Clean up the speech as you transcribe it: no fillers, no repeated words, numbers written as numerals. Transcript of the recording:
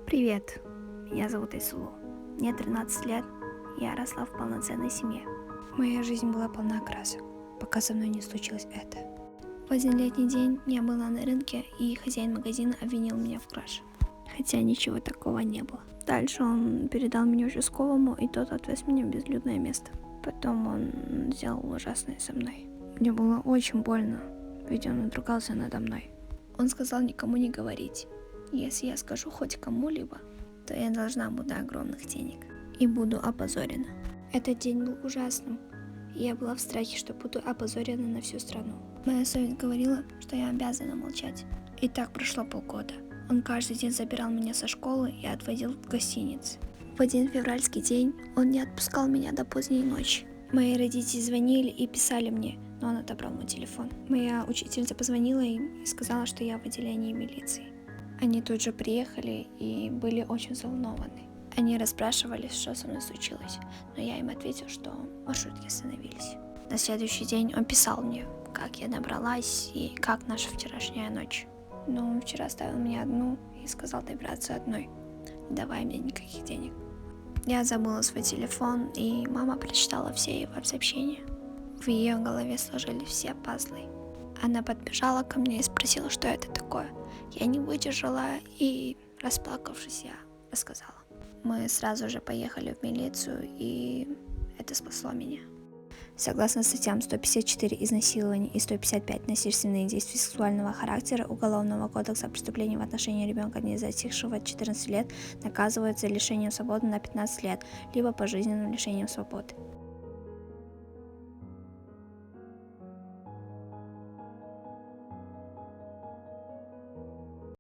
Привет, меня зовут Айсулу. Мне 13 лет, я росла в полноценной семье. Моя жизнь была полна красок, пока со мной не случилось это. В один летний день я была на рынке, и хозяин магазина обвинил меня в краже. Хотя ничего такого не было. Дальше он передал меня участковому, и тот отвез меня в безлюдное место. Потом он сделал ужасное со мной. Мне было очень больно, ведь он надругался надо мной. Он сказал никому не говорить. Если я скажу хоть кому-либо, то я должна буду огромных денег и буду опозорена. Этот день был ужасным, и я была в страхе, что буду опозорена на всю страну. Моя совесть говорила, что я обязана молчать. И так прошло полгода. Он каждый день забирал меня со школы и отводил в гостиницы. В один февральский день он не отпускал меня до поздней ночи. Мои родители звонили и писали мне, но он отобрал мой телефон. Моя учительница позвонила им и сказала, что я в отделении милиции. Они тут же приехали и были очень взволнованы. Они расспрашивали, что со мной случилось, но я им ответил, что маршрутки остановились. На следующий день он писал мне, как я добралась и как наша вчерашняя ночь. Но он вчера оставил меня одну и сказал добраться одной, не давая мне никаких денег. Я забыла свой телефон, и мама прочитала все его сообщения. В ее голове сложились все пазлы. Она подбежала ко мне и спросила, что это такое. Я не выдержала и, расплакавшись, я рассказала. Мы сразу же поехали в милицию, и это спасло меня. Согласно статьям 154 изнасилования и 155 насильственные действия сексуального характера Уголовного кодекса преступления в отношении ребенка, не достигшего 14 лет, наказывается лишением свободы на 15 лет, либо пожизненным лишением свободы.